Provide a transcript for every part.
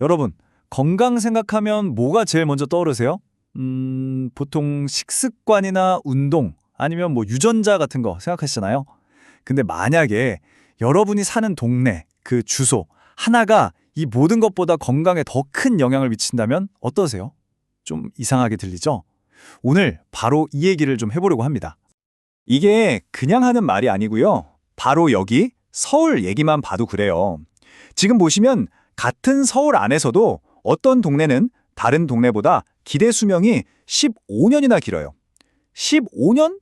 여러분, 건강 생각하면 뭐가 제일 먼저 떠오르세요? 보통 식습관이나 운동, 아니면 뭐 유전자 같은 거 생각하시잖아요. 근데 만약에 여러분이 사는 동네, 그 주소, 하나가 이 모든 것보다 건강에 더 큰 영향을 미친다면 어떠세요? 좀 이상하게 들리죠? 오늘 바로 이 얘기를 좀 해보려고 합니다. 이게 그냥 하는 말이 아니고요. 바로 여기 서울 얘기만 봐도 그래요. 지금 보시면 같은 서울 안에서도 어떤 동네는 다른 동네보다 기대 수명이 15년이나 길어요. 15년?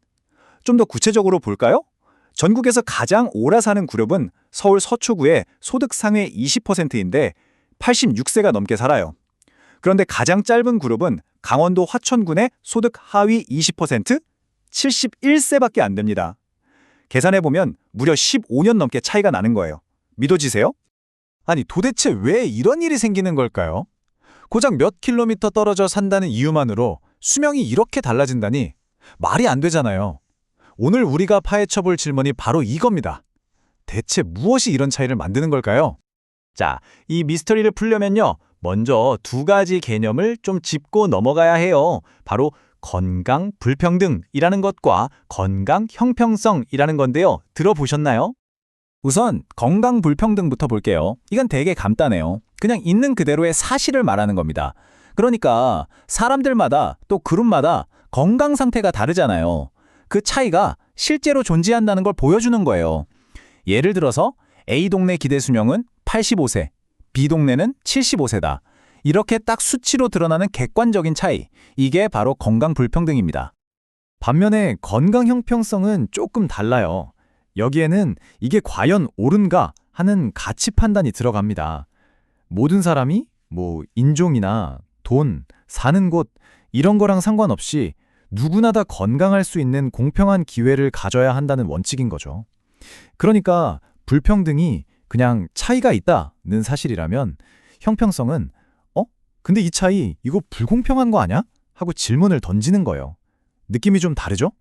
좀 더 구체적으로 볼까요? 전국에서 가장 오래 사는 그룹은 서울 서초구의 소득 상위 20%인데 86세가 넘게 살아요. 그런데 가장 짧은 그룹은 강원도 화천군의 소득 하위 20%, 71세밖에 안 됩니다. 계산해보면 무려 15년 넘게 차이가 나는 거예요. 믿어지세요? 아니 도대체 왜 이런 일이 생기는 걸까요? 고작 몇 킬로미터 떨어져 산다는 이유만으로 수명이 이렇게 달라진다니 말이 안 되잖아요. 오늘 우리가 파헤쳐볼 질문이 바로 이겁니다. 대체 무엇이 이런 차이를 만드는 걸까요? 자, 이 미스터리를 풀려면요. 먼저 두 가지 개념을 좀 짚고 넘어가야 해요. 바로 건강 불평등이라는 것과 건강 형평성이라는 건데요. 들어보셨나요? 우선 건강 불평등부터 볼게요. 이건 되게 간단해요. 그냥 있는 그대로의 사실을 말하는 겁니다. 그러니까 사람들마다 또 그룹마다 건강 상태가 다르잖아요. 그 차이가 실제로 존재한다는 걸 보여주는 거예요. 예를 들어서 A 동네 기대 수명은 85세, B 동네는 75세다. 이렇게 딱 수치로 드러나는 객관적인 차이, 이게 바로 건강 불평등입니다. 반면에 건강 형평성은 조금 달라요. 여기에는 이게 과연 옳은가 하는 가치 판단이 들어갑니다. 모든 사람이 인종이나 돈, 사는 곳 이런 거랑 상관없이 누구나 다 건강할 수 있는 공평한 기회를 가져야 한다는 원칙인 거죠. 그러니까 불평등이 그냥 차이가 있다는 사실이라면 형평성은 근데 이 차이 이거 불공평한 거 아냐? 하고 질문을 던지는 거예요. 느낌이 좀 다르죠?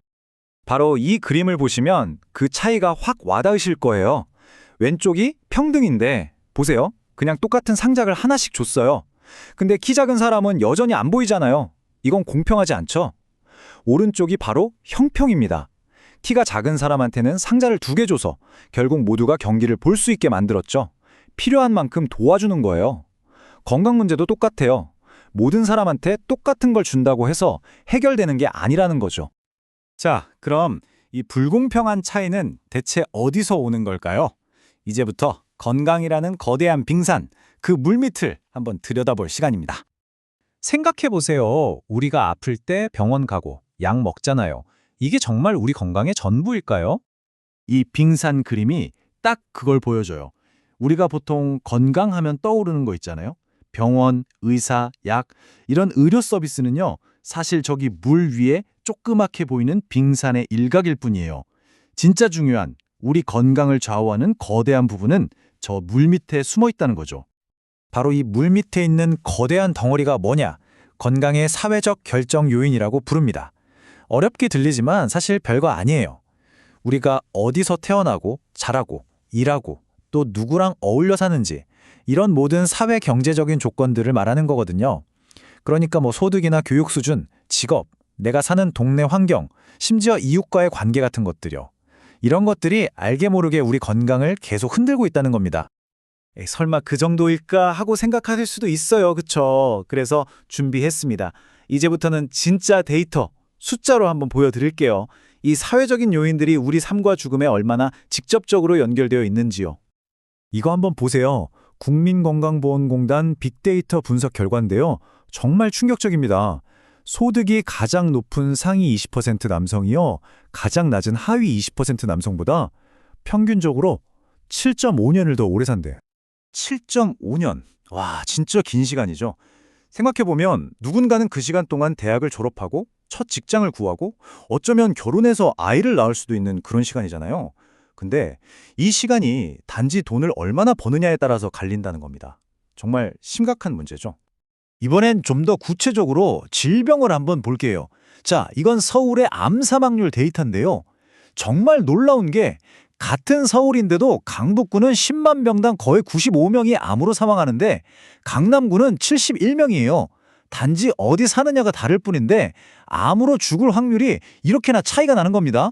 바로 이 그림을 보시면 그 차이가 확 와닿으실 거예요. 왼쪽이 평등인데 보세요. 그냥 똑같은 상작을 하나씩 줬어요. 근데 키 작은 사람은 여전히 안 보이잖아요. 이건 공평하지 않죠? 오른쪽이 바로 형평입니다. 키가 작은 사람한테는 상자를 2개 줘서 결국 모두가 경기를 볼 수 있게 만들었죠. 필요한 만큼 도와주는 거예요. 건강 문제도 똑같아요. 모든 사람한테 똑같은 걸 준다고 해서 해결되는 게 아니라는 거죠. 자, 그럼 이 불공평한 차이는 대체 어디서 오는 걸까요? 이제부터 건강이라는 거대한 빙산, 그 물밑을 한번 들여다볼 시간입니다. 생각해보세요. 우리가 아플 때 병원 가고 약 먹잖아요. 이게 정말 우리 건강의 전부일까요? 이 빙산 그림이 딱 그걸 보여줘요. 우리가 보통 건강하면 떠오르는 거 있잖아요. 병원, 의사, 약 이런 의료 서비스는요. 사실 저기 물 위에 조그맣게 보이는 빙산의 일각일 뿐이에요. 진짜 중요한 우리 건강을 좌우하는 거대한 부분은 저 물 밑에 숨어 있다는 거죠. 바로 이 물 밑에 있는 거대한 덩어리가 뭐냐? 건강의 사회적 결정 요인이라고 부릅니다. 어렵게 들리지만 사실 별거 아니에요. 우리가 어디서 태어나고 자라고 일하고 또 누구랑 어울려 사는지 이런 모든 사회 경제적인 조건들을 말하는 거거든요. 그러니까 소득이나 교육 수준, 직업, 내가 사는 동네 환경, 심지어 이웃과의 관계 같은 것들이요. 이런 것들이 알게 모르게 우리 건강을 계속 흔들고 있다는 겁니다. 설마 그 정도일까 하고 생각하실 수도 있어요. 그쵸? 그래서 준비했습니다. 이제부터는 진짜 데이터, 숫자로 한번 보여드릴게요. 이 사회적인 요인들이 우리 삶과 죽음에 얼마나 직접적으로 연결되어 있는지요. 이거 한번 보세요. 국민건강보험공단 빅데이터 분석 결과인데요. 정말 충격적입니다. 소득이 가장 높은 상위 20% 남성이요. 가장 낮은 하위 20% 남성보다 평균적으로 7.5년을 더 오래 산대. 7.5년. 와, 진짜 긴 시간이죠. 생각해보면 누군가는 그 시간 동안 대학을 졸업하고 첫 직장을 구하고 어쩌면 결혼해서 아이를 낳을 수도 있는 그런 시간이잖아요. 근데 이 시간이 단지 돈을 얼마나 버느냐에 따라서 갈린다는 겁니다. 정말 심각한 문제죠. 이번엔 좀 더 구체적으로 질병을 한번 볼게요. 자, 이건 서울의 암 사망률 데이터인데요. 정말 놀라운 게 같은 서울인데도 강북구는 10만 명당 거의 95명이 암으로 사망하는데 강남구는 71명이에요. 단지 어디 사느냐가 다를 뿐인데 암으로 죽을 확률이 이렇게나 차이가 나는 겁니다.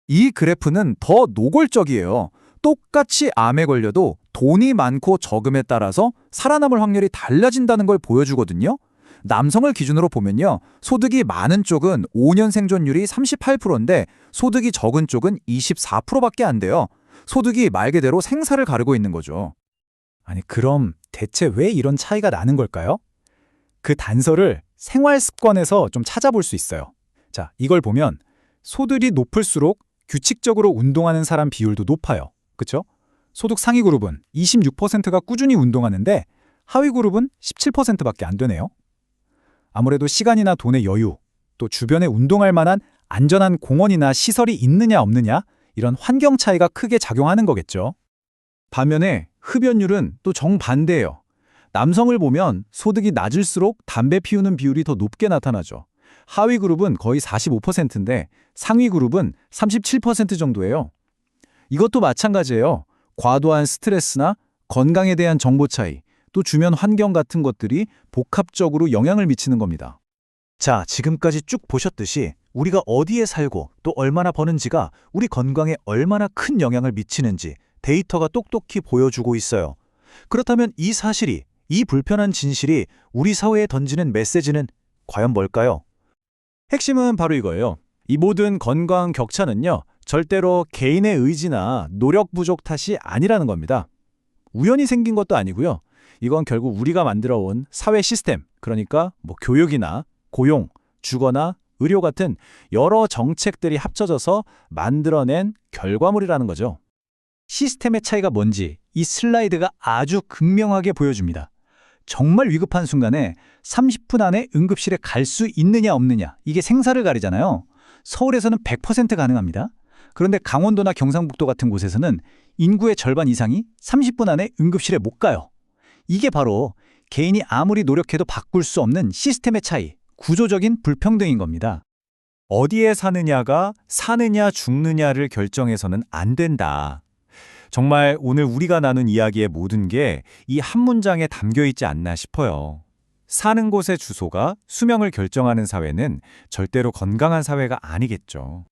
이 그래프는 더 노골적이에요. 똑같이 암에 걸려도 돈이 많고 적음에 따라서 살아남을 확률이 달라진다는 걸 보여주거든요. 남성을 기준으로 보면요. 소득이 많은 쪽은 5년 생존율이 38%인데 소득이 적은 쪽은 24%밖에 안 돼요. 소득이 말 그대로 생사를 가르고 있는 거죠. 아니, 그럼 대체 왜 이런 차이가 나는 걸까요? 그 단서를 생활 습관에서 좀 찾아볼 수 있어요. 자, 이걸 보면 소득이 높을수록 규칙적으로 운동하는 사람 비율도 높아요. 그렇죠? 소득 상위 그룹은 26%가 꾸준히 운동하는데 하위 그룹은 17%밖에 안 되네요. 아무래도 시간이나 돈의 여유, 또 주변에 운동할 만한 안전한 공원이나 시설이 있느냐 없느냐 이런 환경 차이가 크게 작용하는 거겠죠. 반면에 흡연율은 또 정반대예요. 남성을 보면 소득이 낮을수록 담배 피우는 비율이 더 높게 나타나죠. 하위 그룹은 거의 45%인데 상위 그룹은 37% 정도예요. 이것도 마찬가지예요. 과도한 스트레스나 건강에 대한 정보 차이, 또 주변 환경 같은 것들이 복합적으로 영향을 미치는 겁니다. 자, 지금까지 쭉 보셨듯이 우리가 어디에 살고 또 얼마나 버는지가 우리 건강에 얼마나 큰 영향을 미치는지 데이터가 똑똑히 보여주고 있어요. 그렇다면 이 사실이, 이 불편한 진실이 우리 사회에 던지는 메시지는 과연 뭘까요? 핵심은 바로 이거예요. 이 모든 건강 격차는요, 절대로 개인의 의지나 노력 부족 탓이 아니라는 겁니다. 우연히 생긴 것도 아니고요. 이건 결국 우리가 만들어온 사회 시스템, 그러니까 교육이나 고용, 주거나 의료 같은 여러 정책들이 합쳐져서 만들어낸 결과물이라는 거죠. 시스템의 차이가 뭔지 이 슬라이드가 아주 극명하게 보여줍니다. 정말 위급한 순간에 30분 안에 응급실에 갈 수 있느냐 없느냐, 이게 생사를 가리잖아요. 서울에서는 100% 가능합니다. 그런데 강원도나 경상북도 같은 곳에서는 인구의 절반 이상이 30분 안에 응급실에 못 가요. 이게 바로 개인이 아무리 노력해도 바꿀 수 없는 시스템의 차이, 구조적인 불평등인 겁니다. 어디에 사느냐가 사느냐 죽느냐를 결정해서는 안 된다. 정말 오늘 우리가 나눈 이야기의 모든 게 이 한 문장에 담겨 있지 않나 싶어요. 사는 곳의 주소가 수명을 결정하는 사회는 절대로 건강한 사회가 아니겠죠.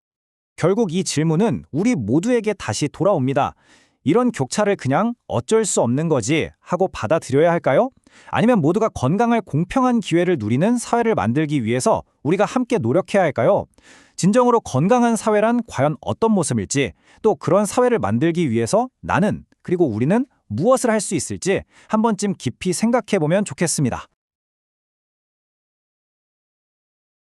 결국 이 질문은 우리 모두에게 다시 돌아옵니다. 이런 격차를 그냥 어쩔 수 없는 거지 하고 받아들여야 할까요? 아니면 모두가 건강할 공평한 기회를 누리는 사회를 만들기 위해서 우리가 함께 노력해야 할까요? 진정으로 건강한 사회란 과연 어떤 모습일지, 또 그런 사회를 만들기 위해서 나는, 그리고 우리는 무엇을 할 수 있을지 한 번쯤 깊이 생각해 보면 좋겠습니다.